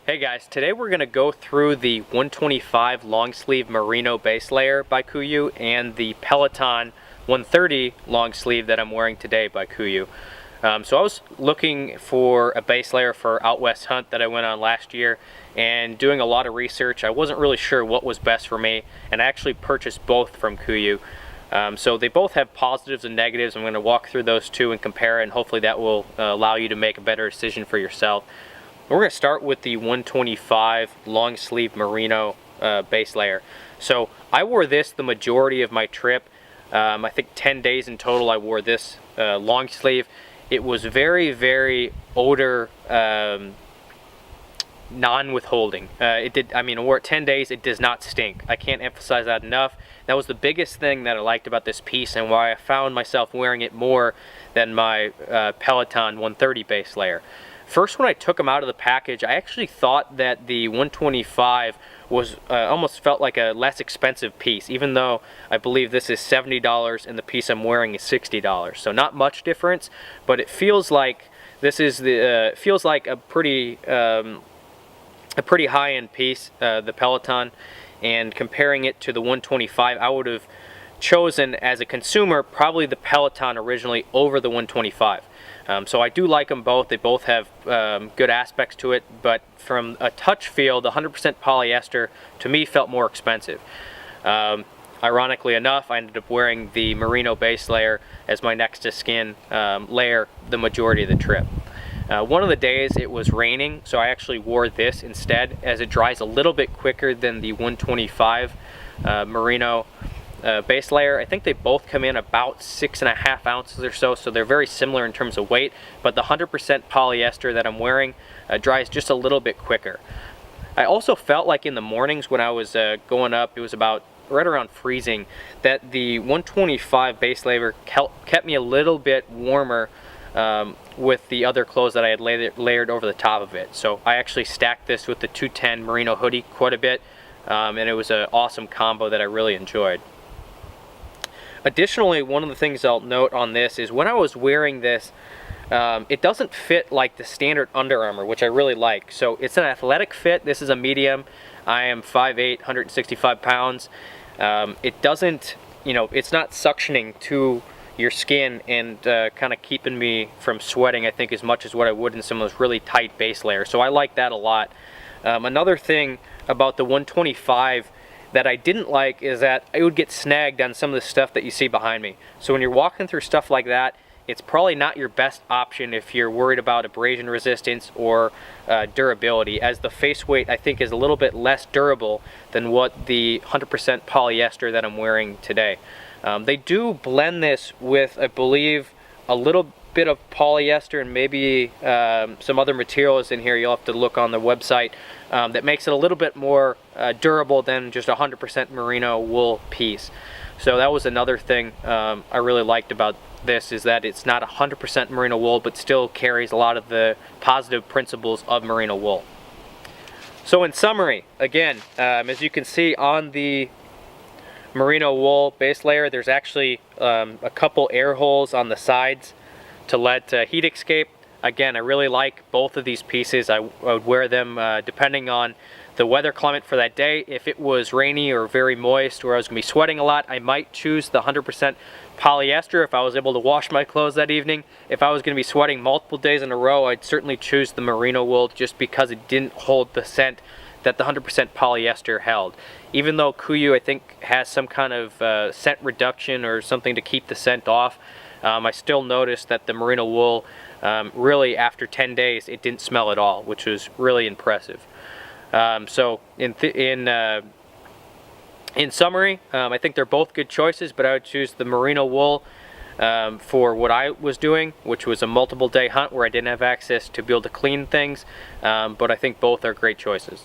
Hey guys, today we're going to go through the 125 long sleeve merino base layer by Kuiu and the Peleton 130 long sleeve that I'm wearing today by Kuiu. So I was looking for a base layer for out west hunt that I went on last year and doing a lot of research. I wasn't really sure what was best for me, and I actually purchased both from Kuiu. So they both have positives and negatives. I'm going to walk through those two and compare, and hopefully that will allow you to make a better decision for yourself. We're going to start with the 125 long sleeve merino base layer. So I wore this the majority of my trip. I think 10 days in total I wore this long sleeve. It was very odor non-withholding. I wore it 10 days, it does not stink. I can't emphasize that enough. That was the biggest thing that I liked about this piece and why I found myself wearing it more than my Peleton 130 base layer. First, when I took them out of the package, I actually thought that the 125 was almost felt like a less expensive piece, even though I believe this is $70 and the piece I'm wearing is $60. So not much difference, but it feels like this is the feels like a pretty high-end piece, the Peleton. And comparing it to the 125, I would have chosen as a consumer probably the Peleton originally over the 125. So I do like them both. They both have good aspects to it, but from a touch feel, the 100% polyester to me felt more expensive. Ironically enough, I ended up wearing the merino base layer as my next to skin layer the majority of the trip. One of the days it was raining, so I actually wore this instead, as it dries a little bit quicker than the 125 merino base layer. I think they both come in about 6.5 ounces or so, so they're very similar in terms of weight, but the 100% polyester that I'm wearing dries just a little bit quicker. I also felt like in the mornings when I was going up, it was about right around freezing, that the 125 base layer kept me a little bit warmer with the other clothes that I had layered over the top of it. So I actually stacked this with the 210 merino hoodie quite a bit, and it was an awesome combo that I really enjoyed. Additionally, one of the things I'll note on this is when I was wearing this, it doesn't fit like the standard Under Armour, which I really like. So it's an athletic fit. This is a medium. I am 5'8", 165 pounds. It doesn't, it's not suctioning to your skin and kind of keeping me from sweating, I think, as much as what I would in some of those really tight base layers. So I like that a lot. Another thing about the 125 that I didn't like is that it would get snagged on some of the stuff that you see behind me. So when you're walking through stuff like that, it's probably not your best option if you're worried about abrasion resistance or durability, as the face weight I think is a little bit less durable than what the 100% polyester that I'm wearing today. They do blend this with, I believe, a little bit of polyester and maybe some other materials in here. You'll have to look on the website that makes it a little bit more durable than just a 100% merino wool piece. So that was another thing I really liked about this, is that it's not 100% merino wool but still carries a lot of the positive principles of merino wool. So in summary, again, as you can see on the merino wool base layer, there's actually a couple air holes on the sides to let heat escape. Again, I really like both of these pieces. I would wear them depending on the weather climate for that day. If it was rainy or very moist where I was going to be sweating a lot, I might choose the 100% polyester if I was able to wash my clothes that evening. If I was going to be sweating multiple days in a row, I'd certainly choose the merino wool just because it didn't hold the scent that the 100% polyester held. Even though Kuiu, I think, has some kind of scent reduction or something to keep the scent off, I still noticed that the merino wool, really after 10 days, it didn't smell at all, which was really impressive. So in summary, I think they're both good choices, but I would choose the merino wool for what I was doing, which was a multiple day hunt where I didn't have access to be able to clean things, but I think both are great choices.